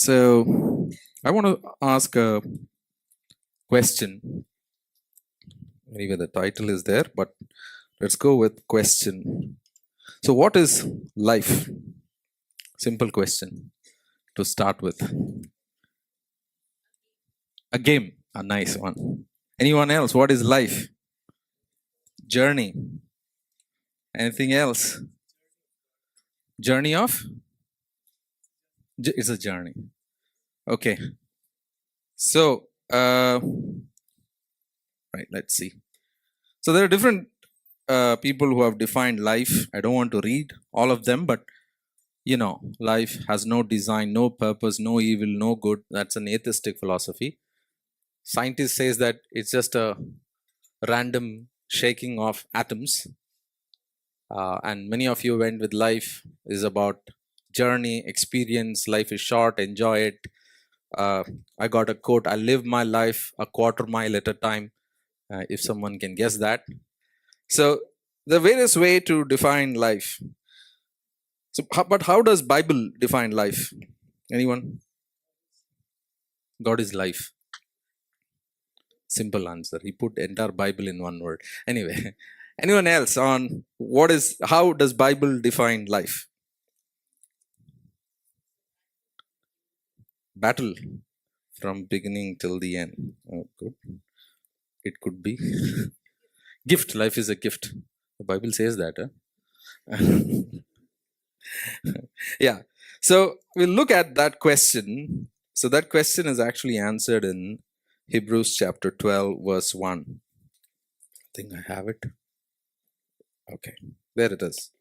So, I want to ask a question. Anyway, the title is there, but let's go with question. So, what is life? Simple question to start with. A game, a nice one. Anyone else? What is life? Journey. Anything else? Journey of? It's a journey. Okay. So, right, let's see. So, there are different people who have defined life. I don't want to read all of them, but life has no design, no purpose, no evil, no good. That's an atheistic philosophy. Scientist says that it's just a random shaking of atoms. And many of you went with life is about journey, experience. Life is short, enjoy it. I got a quote, I live my life a quarter mile at a time, if someone can guess that. So the various way to define life. So, but how does Bible define life? Anyone? God is life. Simple answer. He put entire Bible in one word. Anyway, anyone else on how does Bible define life? Battle from beginning till the end. Oh, good. It could be. Gift. Life is a gift. The Bible says that. Yeah. So we'll look at that question. So that question is actually answered in Hebrews chapter 12, verse 1. I think I have it. Okay, there it is.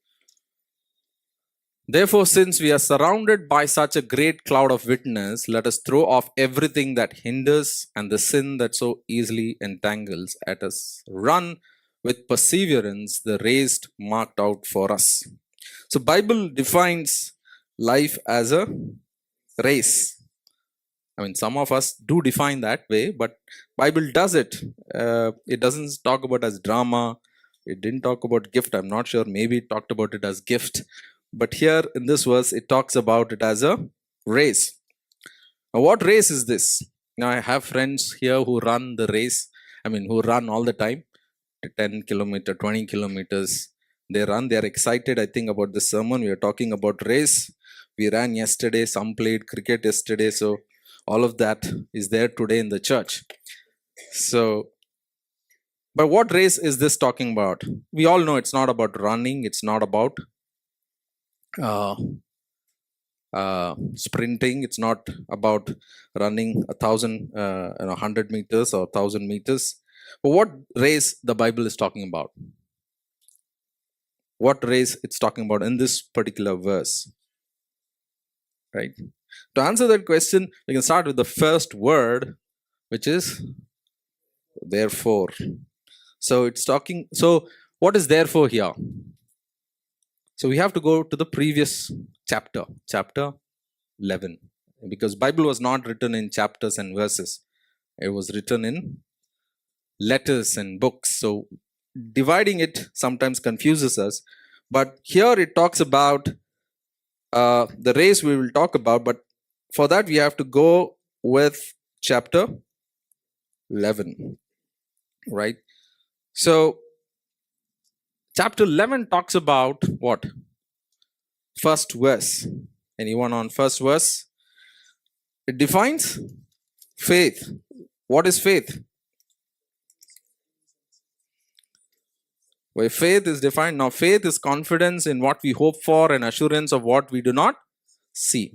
Therefore, since we are surrounded by such a great cloud of witness, let us throw off everything that hinders and the sin that so easily entangles at us. Run with perseverance the race marked out for us. So Bible defines life as a race. I mean, some of us do define that way, but Bible does it. It doesn't talk about as drama. It didn't talk about gift. I'm not sure. Maybe it talked about it as gift. But here in this verse, it talks about it as a race. Now, what race is this? Now, I have friends here who run the race. I mean, who run all the time. 10 kilometers, 20 kilometers. They run. They are excited, I think, about this sermon. We are talking about race. We ran yesterday. Some played cricket yesterday. So, all of that is there today in the church. So, but what race is this talking about? We all know it's not about running. It's not about sprinting. It's not about running 100 meters or 1,000 meters. But what race the Bible is talking about? What race it's talking about in this particular verse? Right? To answer that question, we can start with the first word, which is therefore. So it's talking. So what is therefore here? So we have to go to the previous chapter, chapter 11, because Bible was not written in chapters and verses. It was written in letters and books. So dividing it sometimes confuses us. But here it talks about the race we will talk about. But for that, we have to go with chapter 11, right? So chapter 11 talks about what? First verse. Anyone on first verse? It defines faith. What is faith? Where faith is defined. Now, faith is confidence in what we hope for and assurance of what we do not see.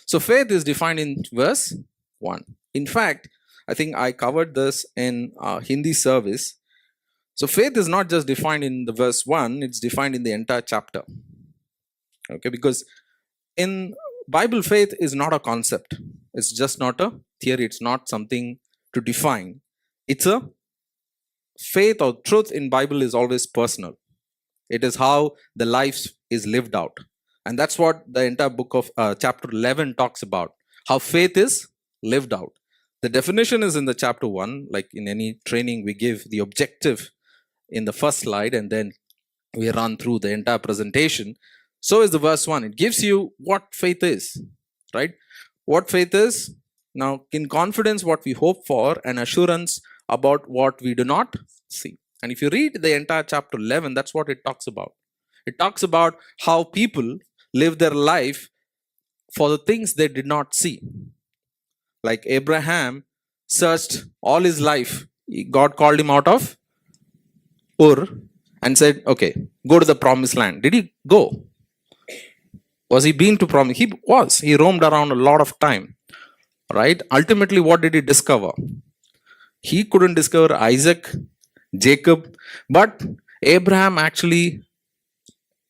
So, faith is defined in verse 1. In fact, I think I covered this in Hindi service. So, faith is not just defined in the verse 1, it's defined in the entire chapter. Okay, because in Bible, faith is not a concept. It's just not a theory. It's not something to define. It's a faith or truth in Bible is always personal. It is how the life is lived out. And that's what the entire book of chapter 11 talks about. How faith is lived out. The definition is in the chapter 1. Like in any training, we give the objective in the first slide and then we run through the entire presentation. So is the verse 1. It gives you what faith is, right? what faith is? Now, in confidence what we hope for, and assurance about what we do not see. And if you read the entire chapter 11, that's what it talks about. It talks about how people live their life for the things they did not see. Like Abraham searched all his life. God called him out of Ur and said, okay, go to the promised land. Did he go? Was he been to promise? He was. He roamed around a lot of time, right? Ultimately, what did he discover? He couldn't discover Isaac, Jacob, but Abraham actually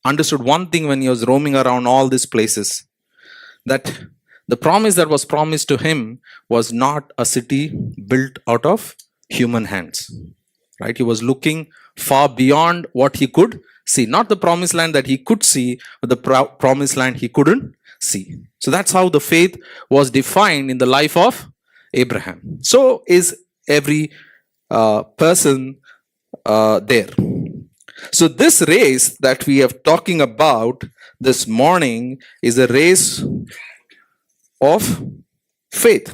understood one thing when he was roaming around all these places, that the promise that was promised to him was not a city built out of human hands, right? He was looking far beyond what he could see, not the promised land that he could see, but the promised land he couldn't see. So that's how the faith was defined in the life of Abraham. So is every person there. So this race that we are talking about this morning is a race of faith,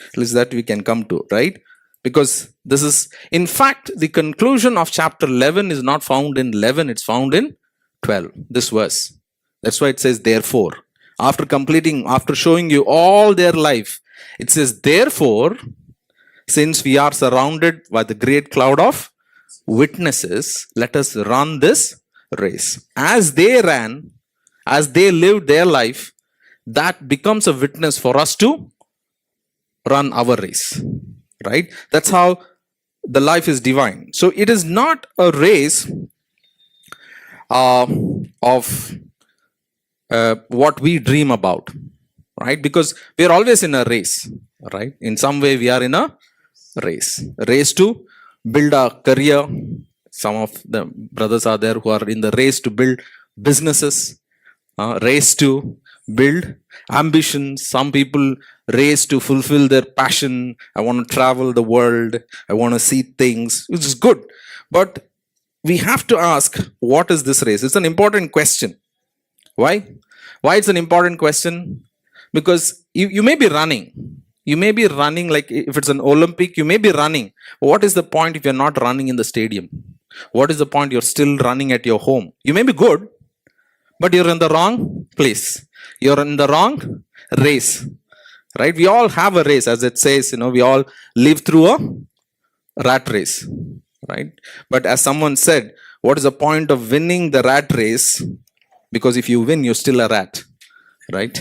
at least that we can come to, right? Because this is, in fact, the conclusion of chapter 11 is not found in 11, it's found in 12, this verse. That's why it says, therefore. After showing you all their life, it says, therefore, since we are surrounded by the great cloud of witnesses, let us run this race. As they ran, as they lived their life, that becomes a witness for us to run our race, right? That's how the life is divine. So it is not a race of what we dream about, right? Because we are always in a race, right? In some way we are in a race to build a career. Some of the brothers are there who are in the race to build businesses, race to build ambitions. Some people race to fulfill their passion. I want to travel the world. I want to see things, which is good. But we have to ask, what is this race? It's an important question. Why? Why it's an important question? Because you may be running. You may be running, like if it's an Olympic, you may be running. What is the point if you're not running in the stadium? What is the point? You're still running at your home. You may be good, but you're in the wrong place. You're in the wrong race, right? We all have a race, as it says, we all live through a rat race, right? But as someone said, what is the point of winning the rat race? Because if you win, you're still a rat, right?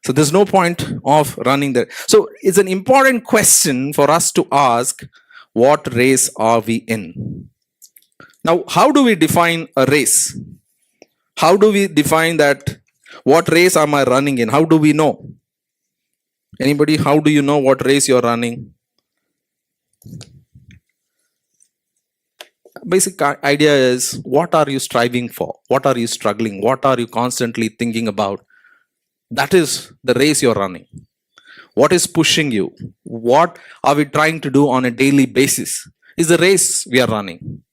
So there's no point of running there. So it's an important question for us to ask, what race are we in? Now, how do we define a race? How do we define that? What race am I running in? How do we know? Anybody, how do you know what race you're running? Basic idea is, what are you striving for? What are you struggling? What are you constantly thinking about? That is the race you're running. What is pushing you? What are we trying to do on a daily basis? Is the race we are running.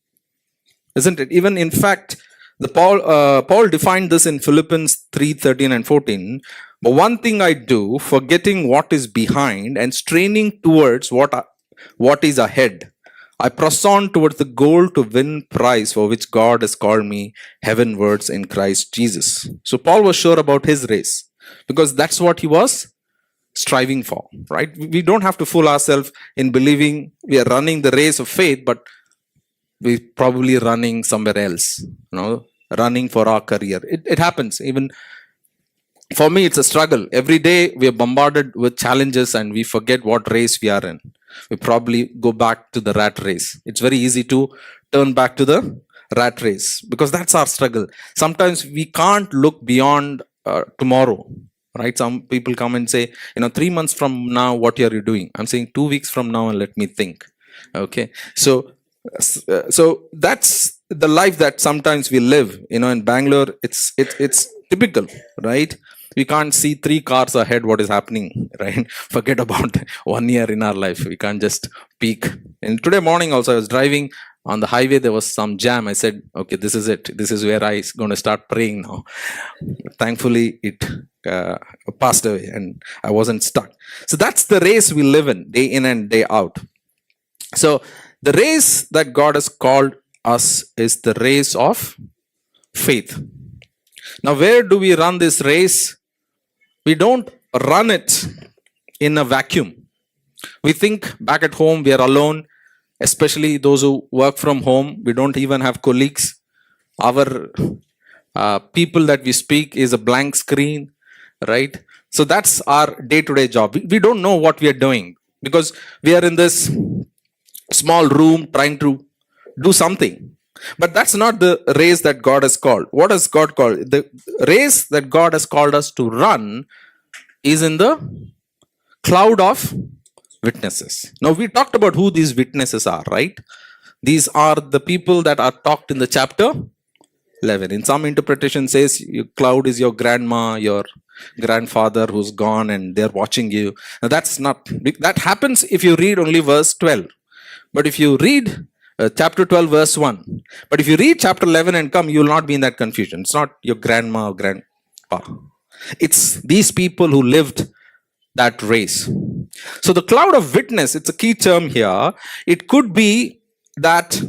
Isn't it? Even in fact, Paul defined this in Philippians 3:13 and 14. But one thing I do, forgetting what is behind and straining towards what is ahead, I press on towards the goal to win prize for which God has called me heavenwards in Christ Jesus. So Paul was sure about his race, because that's what he was striving for, right? We don't have to fool ourselves in believing we are running the race of faith, but we're probably running somewhere else, running for our career. It happens. Even for me, it's a struggle. Every day we are bombarded with challenges and we forget what race we are in. We probably go back to the rat race. It's very easy to turn back to the rat race, because that's our struggle. Sometimes we can't look beyond tomorrow, right? Some people come and say, 3 months from now, what are you doing? I'm saying 2 weeks from now, and let me think. Okay. So that's the life that sometimes we live. In Bangalore, it's typical, right? We can't see 3 cars ahead what is happening, right? Forget about 1 year in our life. We can't just peek. And today morning also, I was driving on the highway. There was some jam. I said, okay, this is it. This is where I'm going to start praying now. Thankfully, it uh, passed away and I wasn't stuck. So that's the race we live in, day in and day out. So the race that God has called us is the race of faith. Now, where do we run this race? We don't run it in a vacuum. We think back at home, we are alone, especially those who work from home. We don't even have colleagues. Our people that we speak is a blank screen, right? So that's our day to day job. We don't know what we are doing because we are in this small room trying to do something. But that's not the race that God has called. What has God called? The race that God has called us to run is in the cloud of witnesses. Now, we talked about who these witnesses are, right? These are the people that are talked in the chapter 11. In some interpretation says your cloud is your grandma, your grandfather who's gone and they're watching you. Now, that's not, that happens if you read only verse 12. But if you read chapter 12, verse 1, but if you read chapter 11 and come, you will not be in that confusion. It's not your grandma or grandpa. It's these people who lived that race. So the cloud of witness, it's a key term here. It could be that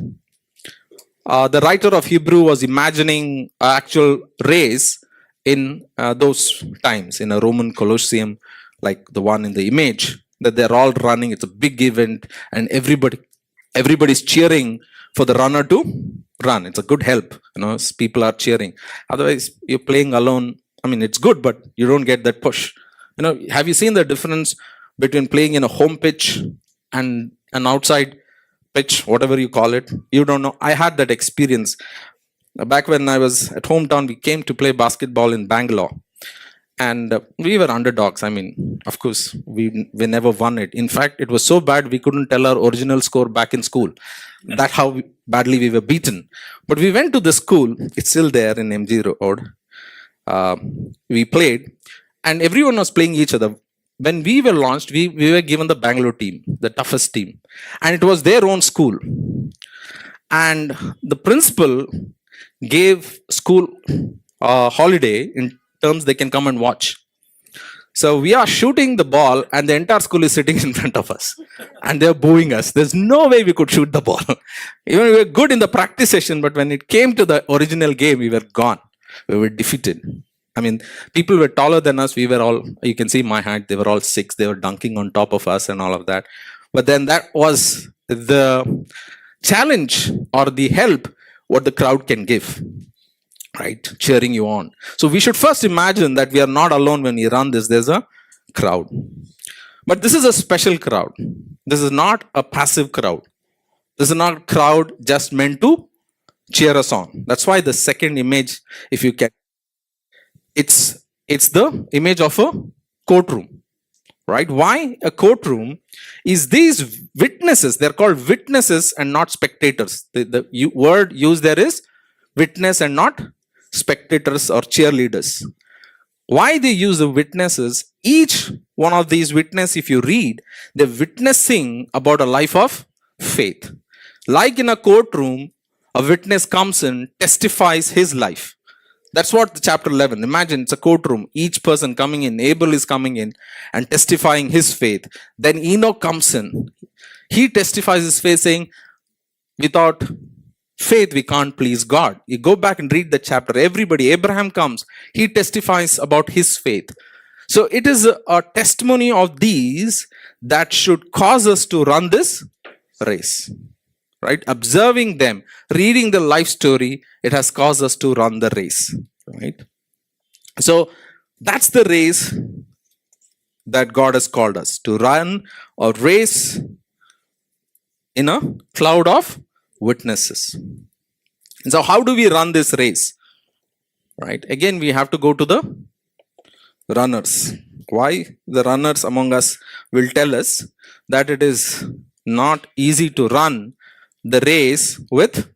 the writer of Hebrew was imagining an actual race in those times in a Roman Colosseum, like the one in the image, that they're all running. It's a big event and everybody's cheering for the runner to run. It's a good help, people are cheering. Otherwise, you're playing alone. I mean, it's good, but you don't get that push. Have you seen the difference between playing in a home pitch and an outside pitch, whatever you call it? You don't know. I had that experience. Back when I was at hometown, we came to play basketball in Bangalore. And we were underdogs. I mean, of course, we never won it. In fact, it was so bad, we couldn't tell our original score back in school. That's how badly we were beaten. But we went to the school. It's still there in MG Road. We played. And everyone was playing each other. When we were launched, we were given the Bangalore team, the toughest team. And it was their own school. And the principal gave school holiday in terms they can come and watch. So we are shooting the ball and the entire school is sitting in front of us. And they're booing us. There's no way we could shoot the ball. Even we were good in the practice session, but when it came to the original game, we were gone. We were defeated. I mean, people were taller than us. We were all, you can see my height, they were all 6. They were dunking on top of us and all of that. But then that was the challenge or the help what the crowd can give, right? Cheering you on. So we should first imagine that we are not alone when we run this. There's a crowd. But this is a special crowd. This is not a passive crowd. This is not a crowd just meant to cheer us on. That's why the second image, if you can, it's the image of a courtroom, right? Why a courtroom is these witnesses. They're called witnesses and not spectators. The word used there is witness and not spectators or cheerleaders. Why they use the witnesses? Each one of these witnesses, if you read, they're witnessing about a life of faith. Like in a courtroom, a witness comes in, testifies his life. That's what the chapter 11. Imagine it's a courtroom. Each person coming in, Abel is coming in and testifying his faith. Then Enoch comes in. He testifies his faith saying, without faith, we can't please God. You go back and read the chapter. Everybody, Abraham comes. He testifies about his faith. So it is a testimony of these that should cause us to run this race. Right? Observing them, reading the life story, it has caused us to run the race. Right? So that's the race that God has called us to run, a race in a cloud of witnesses. And so how do we run this race? Right? Again, we have to go to the runners. Why? The runners among us will tell us that it is not easy to run the race with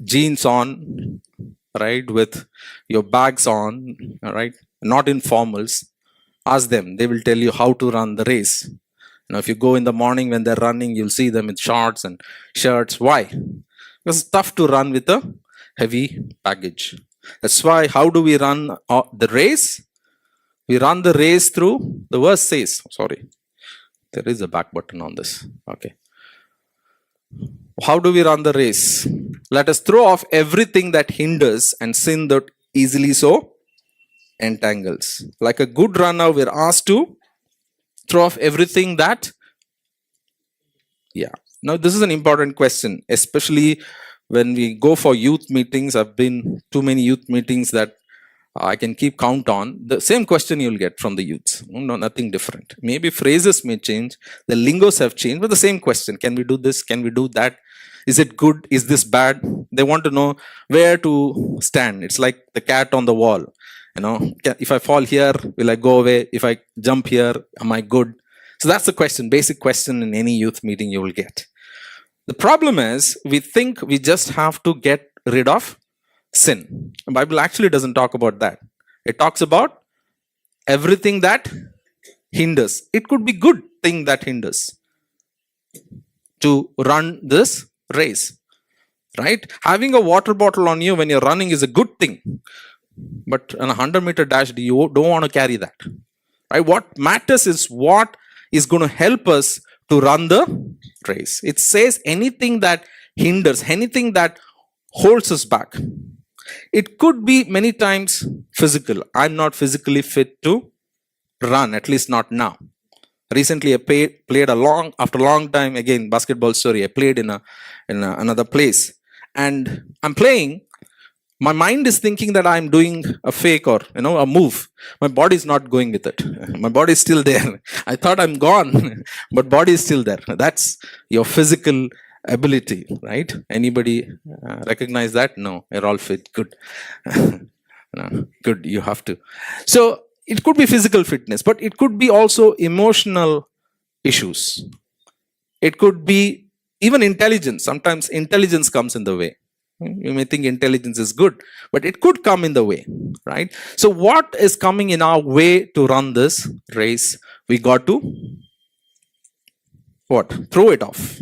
jeans on, right? With your bags on, right? Not in formals. Ask them. They will tell you how to run the race. If you go in the morning when they're running, you'll see them in shorts and shirts. Why? Because it's tough to run with a heavy baggage. That's why, how do we run the race? We run the race through, the verse says, sorry, there is a back button on this. Okay. How do we run the race? Let us throw off everything that hinders and sin that easily so entangles. Like a good runner, we're asked to throw off everything that, yeah. Now, this is an important question, especially when we go for youth meetings. I've been too many youth meetings that I can keep count on. The same question you'll get from the youths. No, nothing different. Maybe phrases may change, the lingos have changed, but the same question. Can we do this? Can we do that? Is it good? Is this bad? They want to know where to stand. It's like the cat on the wall. If I fall here, will I go away? If I jump here, am I good? So that's the question, basic question in any youth meeting you will get. The problem is, we think we just have to get rid of sin. The Bible actually doesn't talk about that. It talks about everything that hinders. It could be good thing that hinders to run this race, right? Having a water bottle on you when you're running is a good thing, but on a 100-meter dash, you don't want to carry that, right? What matters is what is going to help us to run the race. It says anything that hinders, anything that holds us back. It could be many times physical. I'm not physically fit to run, at least not now. Recently, I played after a long time, again, basketball story. I played in another place, and I'm playing. My mind is thinking that I'm doing a fake or a move. My body is not going with it. My body is still there. I thought I'm gone, but body is still there. That's your physical ability, right? Anybody recognize that? No, you're all fit. Good. No, good. You have to. So it could be physical fitness, but it could be also emotional issues. It could be even intelligence. Sometimes intelligence comes in the way. You may think intelligence is good, but it could come in the way, right? So what is coming in our way to run this race? We got to what? Throw it off.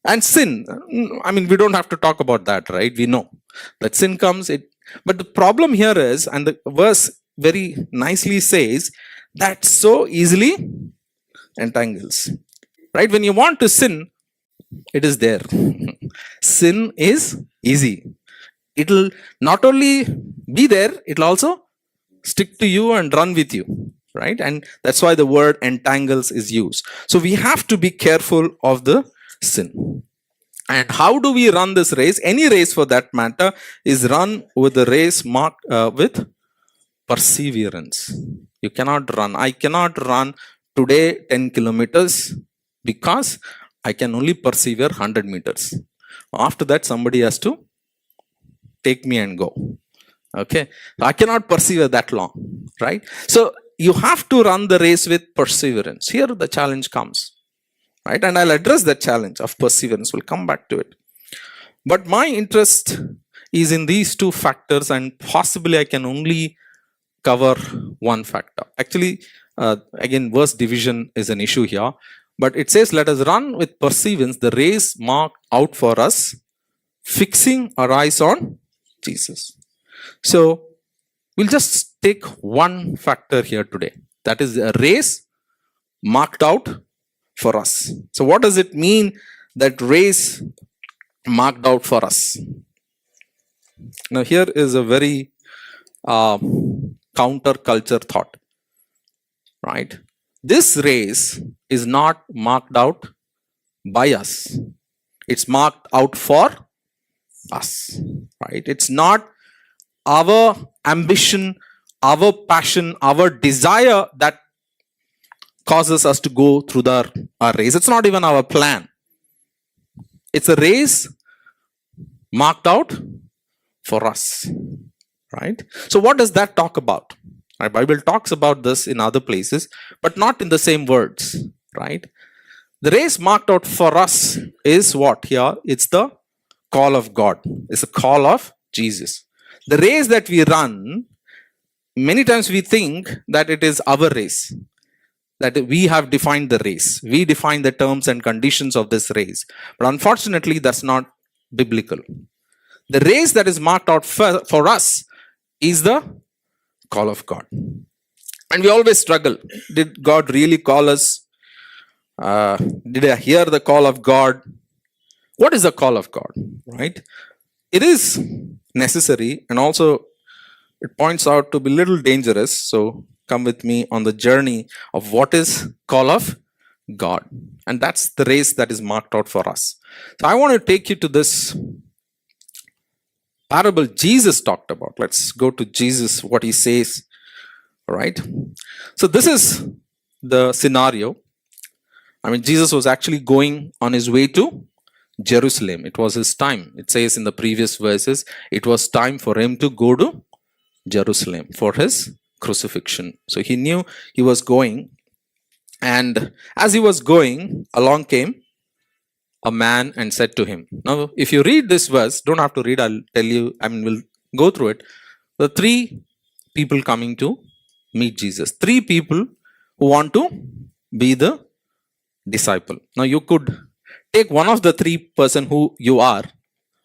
And sin, I mean, we don't have to talk about that, right? We know that sin comes. But the problem here is, and the verse very nicely says, that so easily entangles, right? When you want to sin, it is there. Sin is easy. It'll not only be there, it'll also stick to you and run with you, right? And that's why the word entangles is used. So we have to be careful of the sin. And how do we run this race? Any race for that matter is run with the race marked with perseverance. You cannot run. I cannot run today 10 kilometers because I can only persevere 100 meters. After that, somebody has to take me and go. Okay. I cannot persevere that long, right? So you have to run the race with perseverance. Here the challenge comes, right? And I'll address that challenge of perseverance. We'll come back to it. But my interest is in these two factors, and possibly I can only cover one factor. Actually, again, verse division is an issue here. But it says, let us run with perseverance the race marked out for us, fixing our eyes on Jesus. So we'll just take one factor here today. That is a race marked out for us. So what does it mean, that race marked out for us? Now here is a very counter-culture thought, right? This race is not marked out by us. It's marked out for us, right? It's not our ambition, our passion, our desire that causes us to go through our race. It's not even our plan. It's a race marked out for us, right? So what does that talk about? The Bible talks about this in other places, but not in the same words, right? The race marked out for us is what here? It's the call of God. It's the call of Jesus. The race that we run, many times we think that it is our race, that we have defined the race. We define the terms and conditions of this race. But unfortunately, that's not biblical. The race that is marked out for us is the call of God. And we always struggle. Did God really call us? Uh, did I hear the call of God? What is the call of God? Right? It is necessary, and also it points out to be little dangerous. So come with me on the journey of what is call of God. And that's the race that is marked out for us. So I want to take you to this parable Jesus talked about. Let's go to Jesus, what he says. Right? So this is the scenario. I mean, Jesus was actually going on his way to Jerusalem. It was his time. It says in the previous verses, it was time for him to go to Jerusalem for his crucifixion. So he knew he was going. And as he was going, along came a man and said to him. Now, if you read this verse, don't have to read, I'll tell you, we'll go through it. The three people coming to meet Jesus. Three people who want to be the disciple. Now, you could take one of the three person who you are,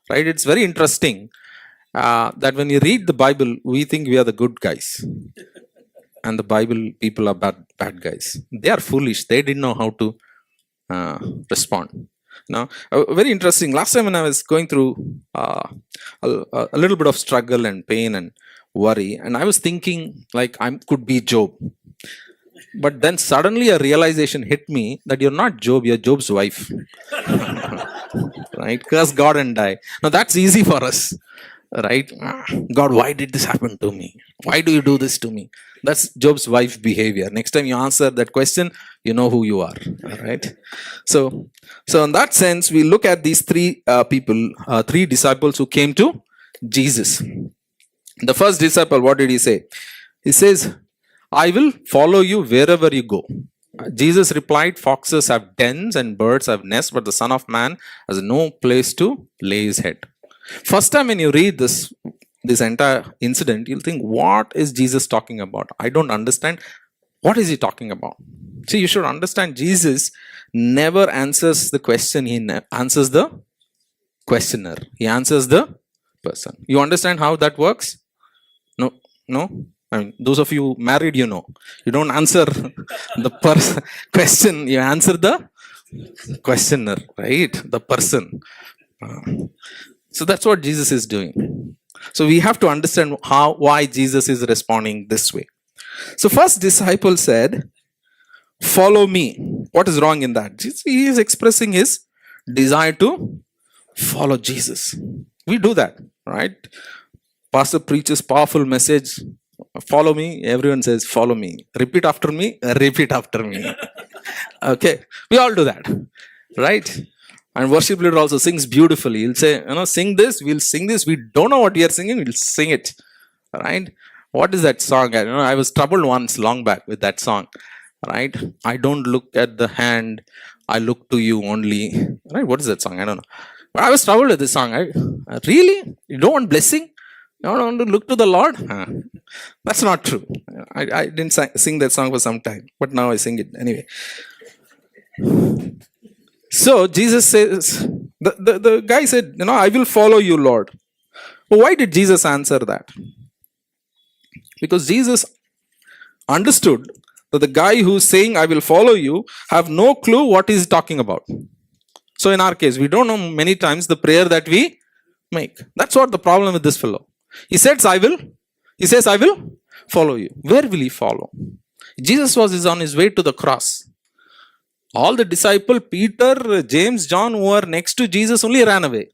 right? It's very interesting that when you read the Bible, we think we are the good guys. And the Bible people are bad guys. They are foolish. They didn't know how to respond. Now, very interesting. Last time when I was going through a little bit of struggle and pain and worry, and I was thinking like I could be Job. But then suddenly a realization hit me that you're not Job, you're Job's wife. Right? Curse God and die. Now that's easy for us. Right? God, why did this happen to me? Why do you do this to me? That's Job's wife behavior. Next time you answer that question, you know who you are. Right? So in that sense, we look at these three people, three disciples who came to Jesus. The first disciple, what did he say? He says, I will follow you wherever you go. Jesus replied, foxes have dens and birds have nests, but the Son of Man has no place to lay his head. First time when you read this entire incident, you'll think, what is Jesus talking about? I don't understand. What is he talking about? See, you should understand Jesus never answers the question. He answers the questioner. He answers the person. You understand how that works? No? I mean, those of you married, you know. You don't answer the question. You answer the questioner, right? The person. So that's what Jesus is doing. So we have to understand why Jesus is responding this way. So first disciple said, follow me. What is wrong in that? He is expressing his desire to follow Jesus. We do that, right? Pastor preaches powerful message. Follow me. Everyone says, follow me. Repeat after me. Repeat after me. Okay. We all do that, right? And worship leader also sings beautifully. He'll say, sing this. We'll sing this. We don't know what we are singing. We'll sing it, right? What is that song? I was troubled once long back with that song, right? I don't look at the hand. I look to you only. Right? What is that song? I don't know. But I was troubled with this song. Really? You don't want blessing? You don't want to look to the Lord? That's not true. I didn't sing that song for some time, but now I sing it anyway. So Jesus says, the guy said, I will follow you, Lord. But why did Jesus answer that? Because Jesus understood that the guy who's saying, I will follow you, have no clue what he's talking about. So in our case, we don't know many times the prayer that we make. That's what the problem with this fellow. He says, I will follow you. Where will he follow? Jesus was on his way to the cross. All the disciples, Peter, James, John, who were next to Jesus only ran away.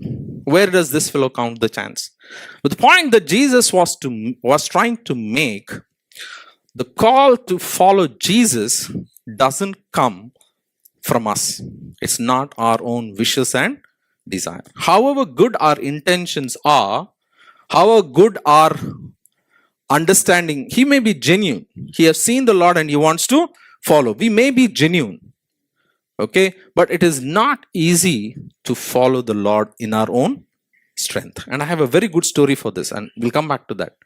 Where does this fellow count the chance? But the point that Jesus was trying to make, the call to follow Jesus doesn't come from us. It's not our own wishes and desire. However good our intentions are, however good our understanding, he may be genuine. He has seen the Lord and he wants to follow. We may be genuine. Okay, but it is not easy to follow the Lord in our own strength. And I have a very good story for this, and we'll come back to that.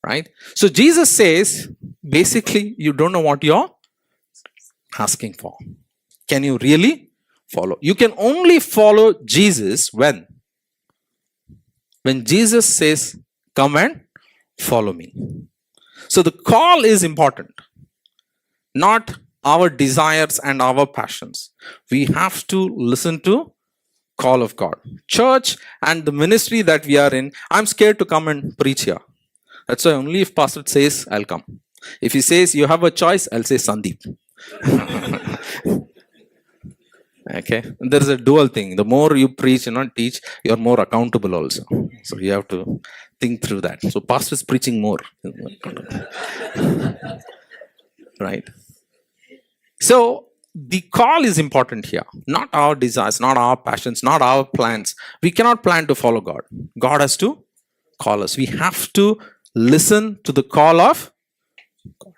Right? So Jesus says, basically, you don't know what you're asking for. Can you really follow? You can only follow Jesus when Jesus says, come and follow me. So the call is important, not our desires and our passions. We have to listen to call of God. Church and the ministry that we are in, I'm scared to come and preach here. That's why only if pastor says, I'll come. If he says you have a choice, I'll say Sandeep. Okay, there's a dual thing. The more you preach and not teach, you're more accountable also. So you have to think through that. So pastor is preaching more. Right? So the call is important here. Not our desires, not our passions, not our plans. We cannot plan to follow God. God has to call us. We have to listen to the call of God.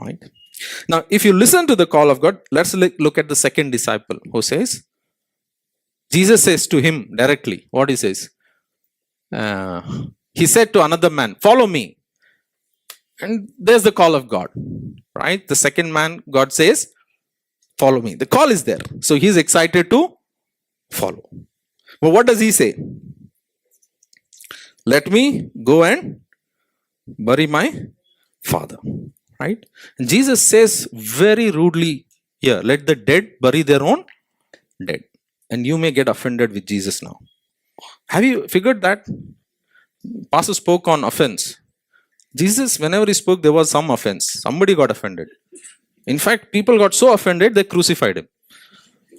Right? Now, if you listen to the call of God, let's look at the second disciple who says, Jesus says to him directly, what he says? He said to another man, follow me. And there's the call of God, right? The second man, God says, follow me. The call is there. So he's excited to follow. But what does he say? Let me go and bury my father. Right? And Jesus says very rudely here, let the dead bury their own dead. And you may get offended with Jesus now. Have you figured that? Pastor spoke on offense. Jesus, whenever he spoke, there was some offense. Somebody got offended. In fact, people got so offended, they crucified him.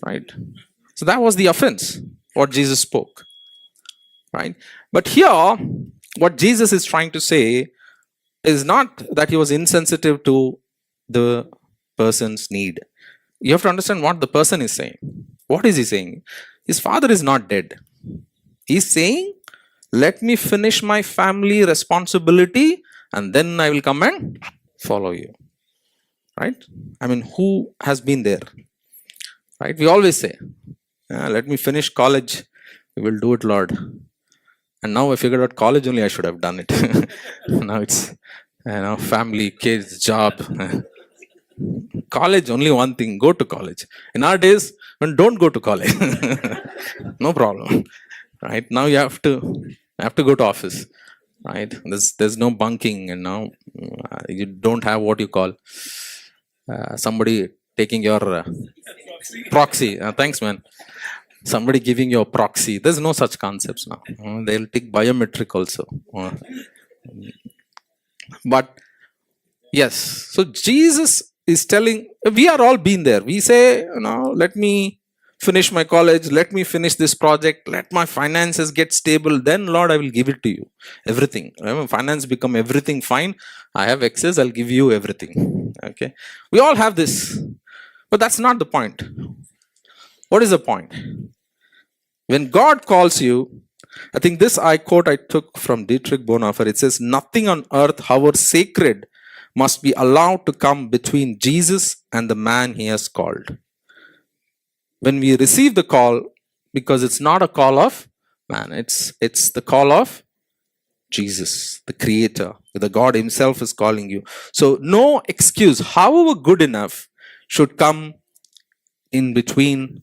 Right? So that was the offense, what Jesus spoke. Right? But here, what Jesus is trying to say is not that he was insensitive to the person's need. You have to understand what the person is saying. What is he saying? His father is not dead. He's saying, let me finish my family responsibility and then I will come and follow you. Right? I mean, who has been there? Right? We always say, let me finish college. We will do it, Lord. And now I figured out college only I should have done it. Now it's family, kids, job. College, only one thing, go to college. In our days, don't go to college. No problem. Right? Now you have to go to office. Right? There's no bunking, and now you don't have what you call somebody taking your proxy. Thanks, man. Somebody giving you a proxy. There's no such concepts now. They'll take biometric also. But yes, so Jesus is telling, we are all been there. We say, let me finish my college, let me finish this project, let my finances get stable, then Lord, I will give it to you. Everything. Finance become everything fine. I have excess, I'll give you everything. Okay. We all have this. But that's not the point. What is the point? When God calls you, I think this I took from Dietrich Bonhoeffer. It says, nothing on earth, however sacred, must be allowed to come between Jesus and the man he has called. When we receive the call, because it's not a call of man, it's the call of Jesus, the Creator. The God himself is calling you. So no excuse, however good enough, should come in between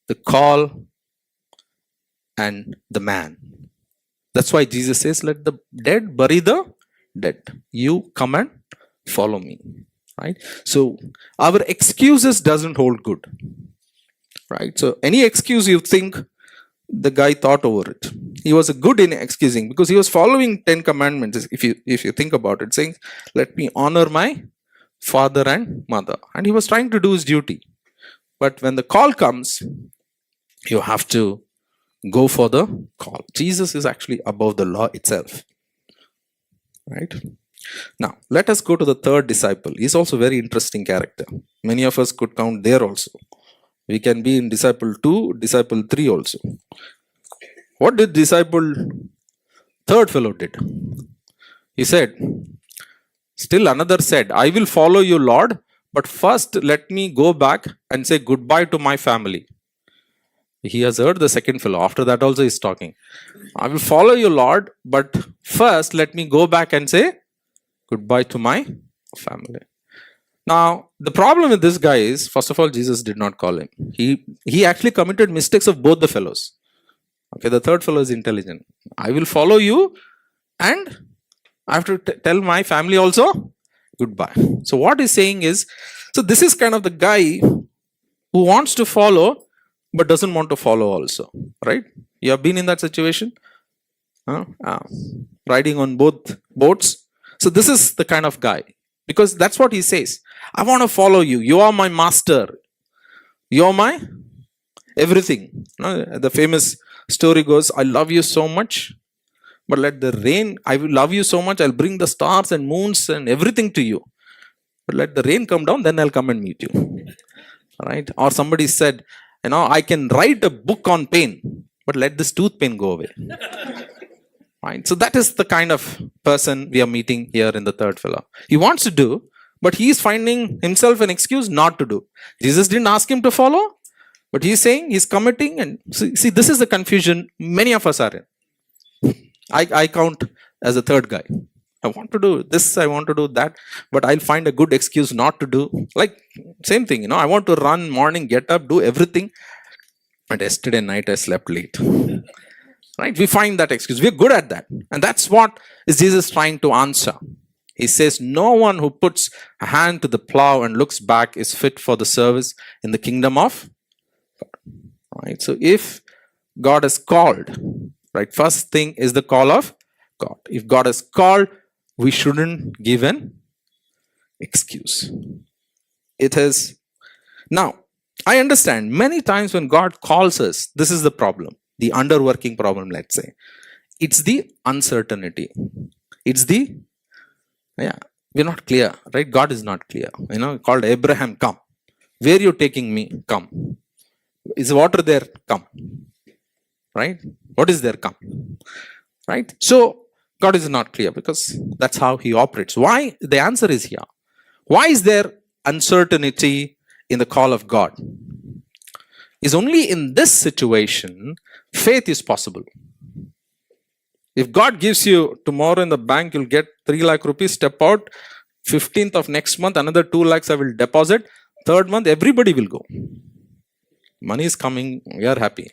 the call and the man. That's why Jesus says, let the dead bury the dead. You come and follow me. Right? So our excuses doesn't hold good. Right? So any excuse you think, the guy thought over it. He was good in excusing because he was following 10 commandments. If you think about it, saying, let me honor my father and mother. And he was trying to do his duty. But when the call comes, you have to go for the call. Jesus is actually above the law itself. Right? Now, let us go to the third disciple. He's also a very interesting character. Many of us could count there also. We can be in disciple 2, disciple 3 also. What did disciple third fellow did? He said, still another said, I will follow you, Lord, but first let me go back and say goodbye to my family. He has heard the second fellow. After that also he's talking. I will follow you, Lord, but first let me go back and say goodbye to my family. Now, the problem with this guy is, first of all, Jesus did not call him. He actually committed mistakes of both the fellows. Okay, the third fellow is intelligent. I will follow you and I have to tell my family also goodbye. So what he's saying is, so this is kind of the guy who wants to follow but doesn't want to follow also, right? You have been in that situation, huh? Riding on both boats. So this is the kind of guy, because that's what he says. I want to follow you. You are my master. You are my everything. The famous story goes, I love you so much, but let the rain, I will love you so much, I'll bring the stars and moons and everything to you. But let the rain come down, then I'll come and meet you. Right? Or somebody said, I can write a book on pain, but let this tooth pain go away. Right? So that is the kind of person we are meeting here in the third fellow. He wants to do, but he is finding himself an excuse not to do. Jesus didn't ask him to follow, but he's saying he's committing. And see, this is the confusion many of us are in. I count as a third guy. I want to do this, I want to do that, but I'll find a good excuse not to do. Like, same thing, I want to run morning, get up, do everything. But yesterday night I slept late. Right? We find that excuse. We're good at that. And that's what is Jesus trying to answer. He says, no one who puts a hand to the plow and looks back is fit for the service in the kingdom of God. Right? So if God has called, right, first thing is the call of God. If God has called, we shouldn't give an excuse. It is. Now, I understand many times when God calls us, this is the problem, the underworking problem, let's say. It's the uncertainty. It's the, we're not clear, right? God is not clear. Called Abraham, come. Where you taking me? Come. Is water there? Come. Right? What is there? Come. Right? So, God is not clear because that's how he operates. Why? The answer is here. Why is there uncertainty in the call of God? Is only in this situation faith is possible. If God gives you tomorrow in the bank, you'll get 3 lakh rupees, step out, 15th of next month, another 2 lakhs I will deposit, third month, everybody will go. Money is coming, we are happy.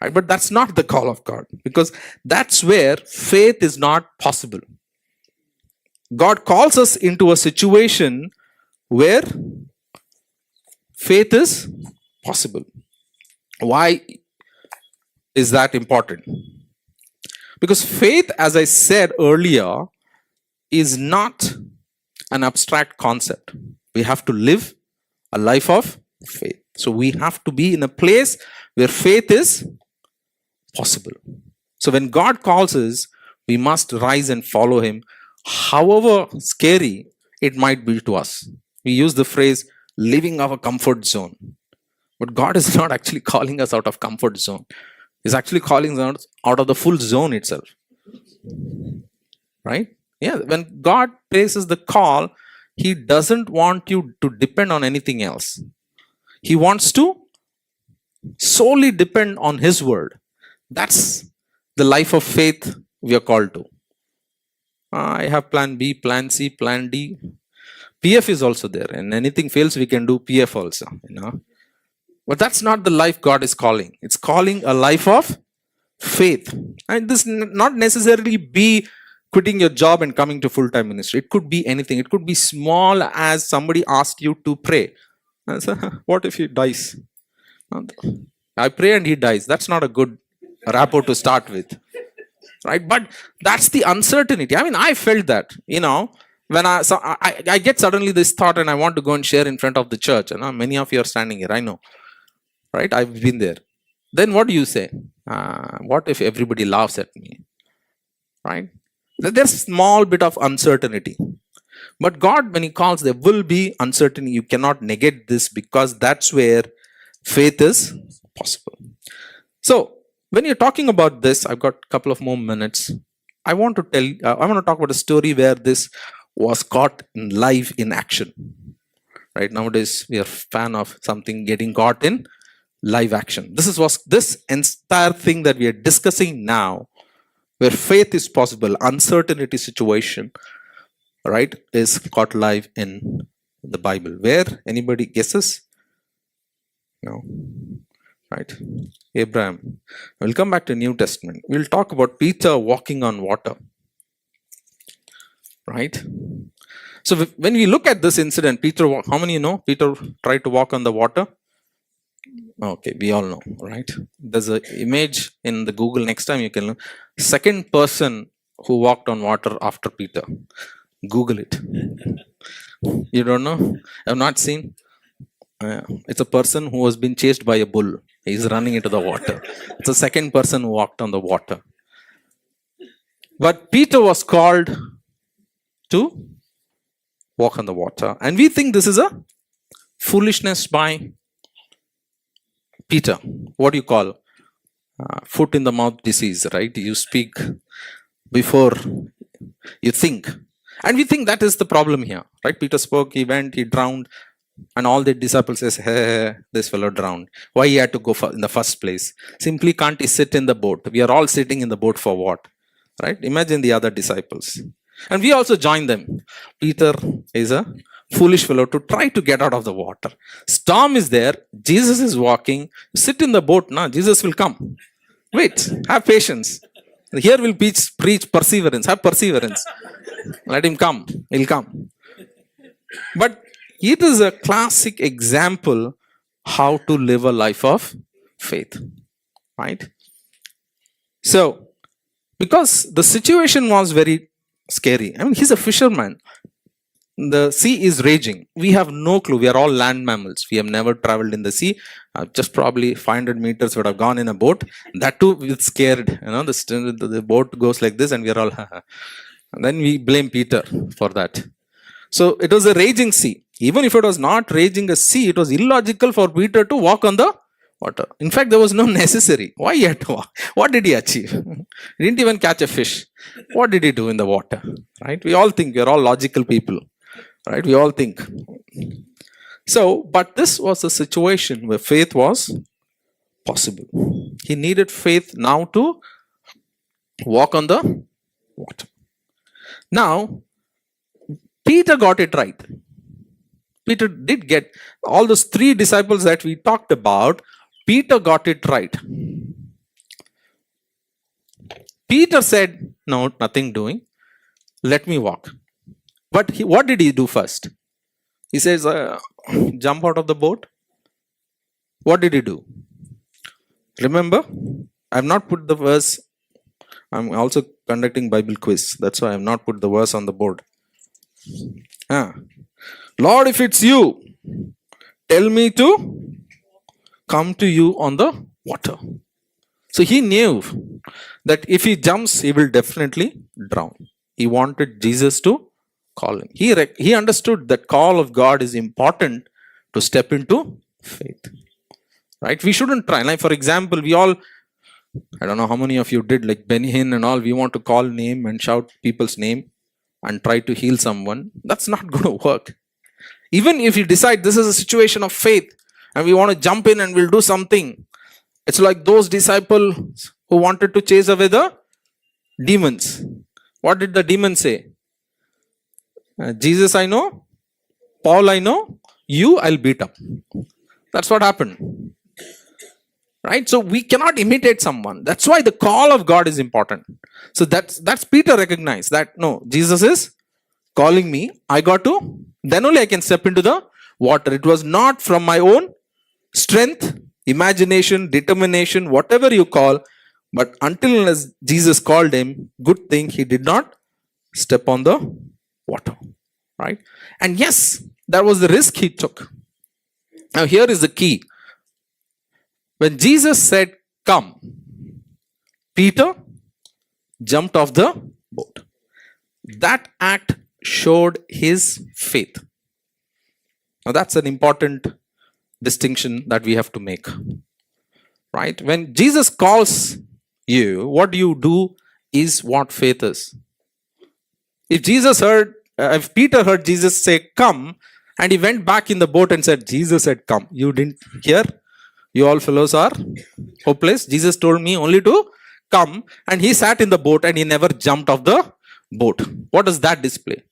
Right? But that's not the call of God, because that's where faith is not possible. God calls us into a situation where faith is possible. Why is that important? Because faith, as I said earlier, is not an abstract concept. We have to live a life of faith. So we have to be in a place where faith is possible. So when God calls us, we must rise and follow him, however scary it might be to us. We use the phrase leaving our comfort zone. But God is not actually calling us out of comfort zone. He's actually calling us out of the full zone itself. Right? Yeah. When God places the call, he doesn't want you to depend on anything else. He wants to solely depend on his word. That's the life of faith we are called to. I have plan B, plan C, plan D. PF is also there, and anything fails, we can do PF also. But that's not the life God is calling. It's calling a life of faith. And this not necessarily be quitting your job and coming to full-time ministry. It could be anything. It could be small as somebody asked you to pray. So, what if he dies? I pray and he dies. That's not a good rapport to start with. Right? But that's the uncertainty. I mean, I felt that, when I get suddenly this thought and I want to go and share in front of the church. Many of you are standing here, I know. Right? I've been there. Then what do you say? What if everybody laughs at me? Right? There's a small bit of uncertainty. But God, when he calls, there will be uncertainty. You cannot negate this, because that's where faith is possible. So, when you're talking about this, I've got a couple of more minutes. I want to talk about a story where this was caught live in action. Right? Nowadays, we are a fan of something getting caught in live action. This entire thing that we are discussing now, where faith is possible, uncertainty situation, right, is caught live in the Bible. Where? Anybody guesses? No. Right? Abraham. We'll come back to New Testament. We'll talk about Peter walking on water. right? So when we look at this incident, Peter, how many know Peter tried to walk on the water? Okay, we all know, right? There's an image in the Google. Next time you can look. Second person who walked on water after Peter. Google it. You don't know? I've not seen. It's a person who has been chased by a bull. He's running into the water. It's the second person who walked on the water. But Peter was called to walk on the water. And we think this is a foolishness by Peter. What do you call? Foot in the mouth disease, right? You speak before you think. And we think that is the problem here, right? Peter spoke, he went, he drowned. And all the disciples says, hey, this fellow drowned. Why he had to go in the first place? Simply can't he sit in the boat? We are all sitting in the boat for what? Right? Imagine the other disciples. And we also join them. Peter is a foolish fellow to try to get out of the water. Storm is there. Jesus is walking. Sit in the boat now. Jesus will come. Wait, have patience. Here we'll preach perseverance. Have perseverance. Let him come. He'll come. But it is a classic example how to live a life of faith. Right? So, because the situation was very scary. I mean, he's a fisherman. The sea is raging. We have no clue. We are all land mammals. We have never traveled in the sea. Just probably 500 meters would have gone in a boat. That too, we're scared. You know, the boat goes like this and we are all... And then we blame Peter for that. So it was a raging sea. Even if it was not raging a sea, it was illogical for Peter to walk on the water. In fact, there was no necessary. Why he had to walk? What did he achieve? He didn't even catch a fish. What did he do in the water? Right? We all think we are all logical people. Right? We all think. So, but this was a situation where faith was possible. He needed faith now to walk on the water. Now, Peter got it right. Peter did get all those three disciples that we talked about. Peter got it right. Peter said, no, nothing doing. Let me walk. But what did he do first? He says, jump out of the boat. What did he do? Remember, I have not put the verse. I'm also conducting Bible quiz. That's why I have not put the verse on the board. Lord, if it's you, tell me to come to you on the water. So he knew that if he jumps, he will definitely drown. He wanted Jesus to call him. He understood that call of God is important to step into faith. Right? We shouldn't try. Like for example, we all, I don't know how many of you did like Benny Hinn and all, we want to call name and shout people's name and try to heal someone. That's not going to work. Even if you decide this is a situation of faith and we want to jump in and we'll do something, it's like those disciples who wanted to chase away the demons. What did the demon say? Jesus I know, Paul I know, you I'll beat up. That's what happened. Right? So we cannot imitate someone. That's why the call of God is important. So that's Peter recognized that no, Jesus is calling me. I got to, then only I can step into the water. It was not from my own strength, imagination, determination, whatever you call. But until as Jesus called him, good thing he did not step on the water. Right? And yes, that was the risk he took. Now here is the key. When Jesus said, come, Peter jumped off the boat. That act showed his faith. Now that's an important distinction that we have to make. Right? When Jesus calls you, what you do is what faith is. If Peter heard Jesus say, come, and he went back in the boat and said, Jesus said, come. You didn't hear? You all fellows are hopeless. Jesus told me only to come, and he sat in the boat and he never jumped off the boat. What does that display?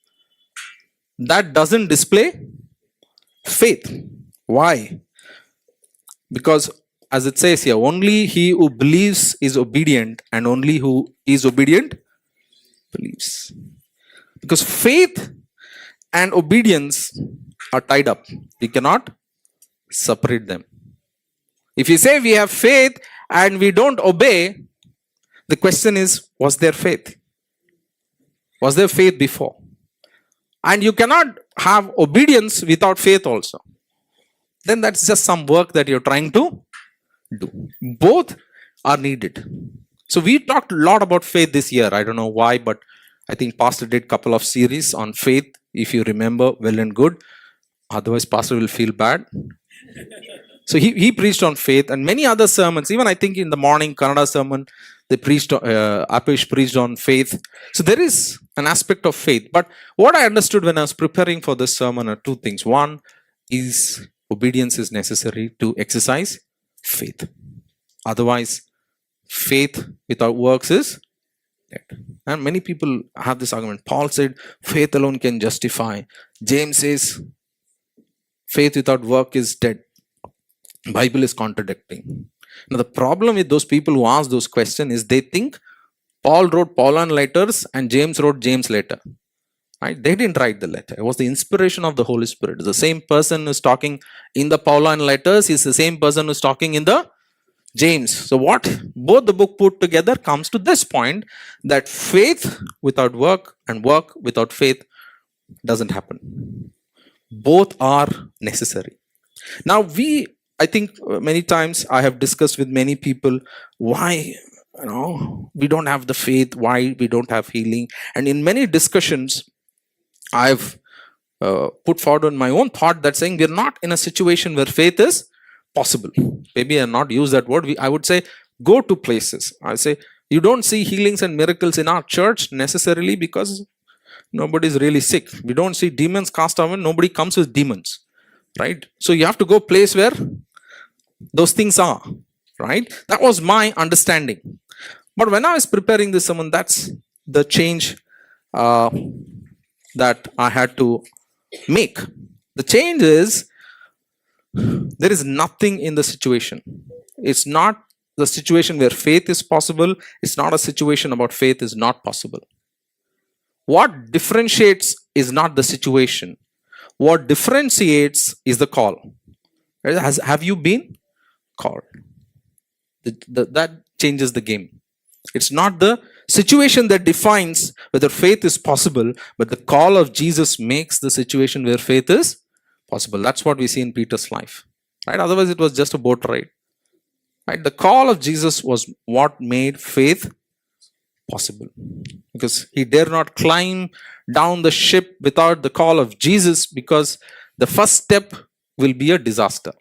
That doesn't display faith. Why? Because as it says here, only he who believes is obedient, and only who is obedient believes. Because faith and obedience are tied up. We cannot separate them. If you say we have faith and we don't obey, the question is, was there faith? Was there faith before? And you cannot have obedience without faith also. Then that's just some work that you're trying to do. Both are needed. So we talked a lot about faith this year. I don't know why, but I think Pastor did a couple of series on faith. If you remember, well and good. Otherwise, Pastor will feel bad. So he preached on faith, and many other sermons. Even I think in the morning Kannada sermon, they preached. Apish preached on faith. So there is an aspect of faith. But what I understood when I was preparing for this sermon are two things. One is obedience is necessary to exercise faith. Otherwise, faith without works is dead. And many people have this argument. Paul said, faith alone can justify. James says, faith without work is dead. Bible is contradicting. Now the problem with those people who ask those questions is they think Paul wrote Pauline letters and James wrote James letter. Right? They didn't write the letter. It was the inspiration of the Holy Spirit. The same person who's talking in the Pauline letters is the same person who's talking in the James. So what both the book put together comes to this point, that faith without work and work without faith doesn't happen. Both are necessary. Now I think many times I have discussed with many people why we don't have the faith, why we don't have healing. And in many discussions, I've put forward on my own thought that saying we're not in a situation where faith is possible. Maybe I'll not use that word. I would say go to places. I say you don't see healings and miracles in our church necessarily because nobody's really sick. We don't see demons cast out. Nobody comes with demons, right? So you have to go place where those things are, right? That was my understanding. But when I was preparing this sermon, that's the change that I had to make. The change is there is nothing in the situation. It's not the situation where faith is possible. It's not a situation about faith is not possible. What differentiates is not the situation. What differentiates is the call. Have you been called? That changes the game. It's not the situation that defines whether faith is possible, but the call of Jesus makes the situation where faith is possible. That's what we see in Peter's life, right? Otherwise, it was just a boat ride, right? The call of Jesus was what made faith possible, because he dare not climb down the ship without the call of Jesus, because the first step will be a disaster,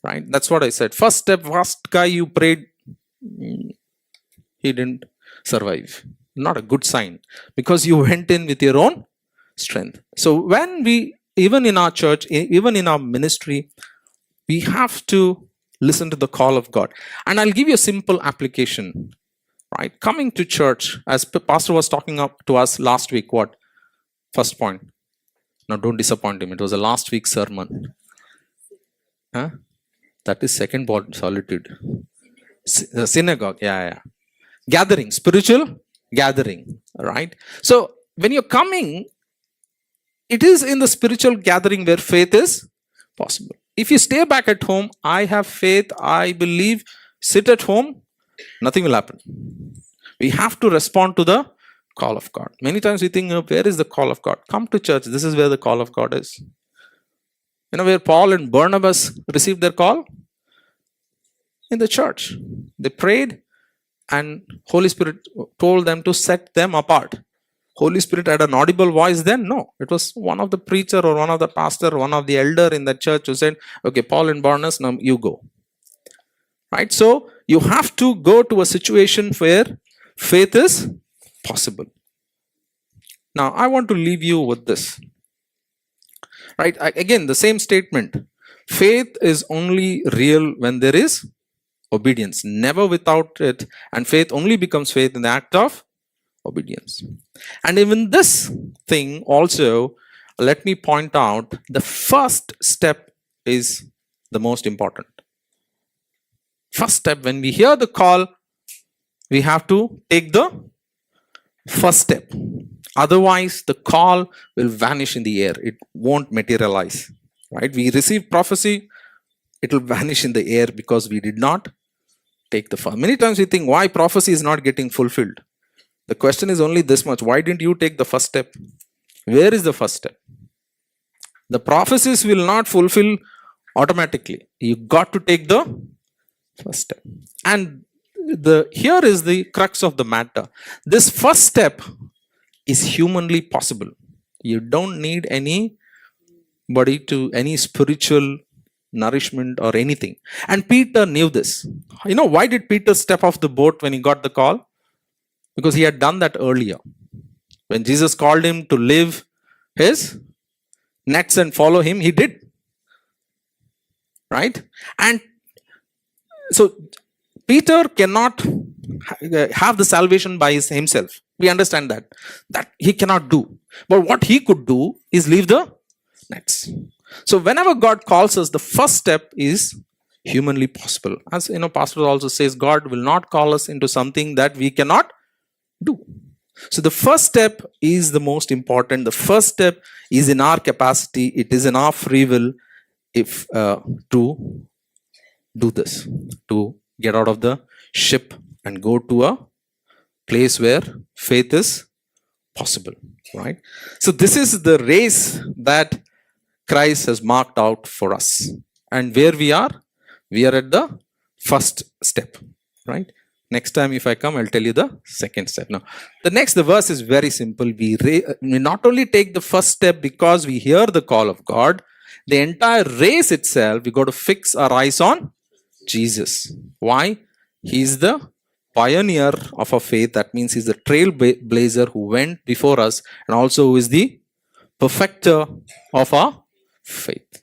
right? That's what I said. First guy you prayed, he didn't survive. Not a good sign, because you went in with your own strength. So when we, even in our church, even in our ministry, we have to listen to the call of God. And I'll give you a simple application, right? Coming to church, as Pastor was talking up to us last week, what? First point. Now don't disappoint him. It was a last week's sermon. Huh? That is second point, solitude. Synagogue, yeah. Gathering, spiritual gathering, right? So when you're coming, it is in the spiritual gathering where faith is possible. If you stay back at home, I have faith, I believe, sit at home, nothing will happen. We have to respond to the call of God. Many times we think, where is the call of God? Come to church. This is where the call of God is. You know where Paul and Barnabas received their call? In the church. They prayed and Holy Spirit told them to set them apart. Holy Spirit had an audible voice then? No. It was one of the preacher or one of the pastor, one of the elder in the church who said, okay, Paul and Barnabas, now you go. Right? So you have to go to a situation where faith is possible. Now, I want to leave you with this. Right? Again, the same statement. Faith is only real when there is obedience. Never without it. And faith only becomes faith in the act of obedience. And even this thing also, let me point out, the first step is the most important. First step, when we hear the call, we have to take the First step. Otherwise, the call will vanish in the air. It won't materialize. Right? We receive prophecy, it will vanish in the air because we did not take the first. Many times we think why prophecy is not getting fulfilled. The question is only this much. Why didn't you take the first step? Where is the first step? The prophecies will not fulfill automatically. You got to take the first step. And here is the crux of the matter. This first step is humanly possible. You don't need anybody to any spiritual nourishment or anything. And Peter knew this. You know, why did Peter step off the boat when he got the call? Because he had done that earlier. When Jesus called him to leave his nets and follow him, he did. Right? And so Peter cannot have the salvation by himself. We understand that he cannot do. But what he could do is leave the nets. So whenever God calls us, the first step is humanly possible. As you know, Pastor also says, God will not call us into something that we cannot do. So the first step is the most important. The first step is in our capacity. It is in our free will if to do this, to get out of the ship and go to a place where faith is possible, right? So this is the race that Christ has marked out for us. And where we are at the first step, right? Next time if I come, I'll tell you the second step. Now, the verse is very simple. We not only take the first step because we hear the call of God, the entire race itself, we got to fix our eyes on Jesus. Why? He's the pioneer of our faith. That means he's the trailblazer who went before us and also who is the perfecter of our faith.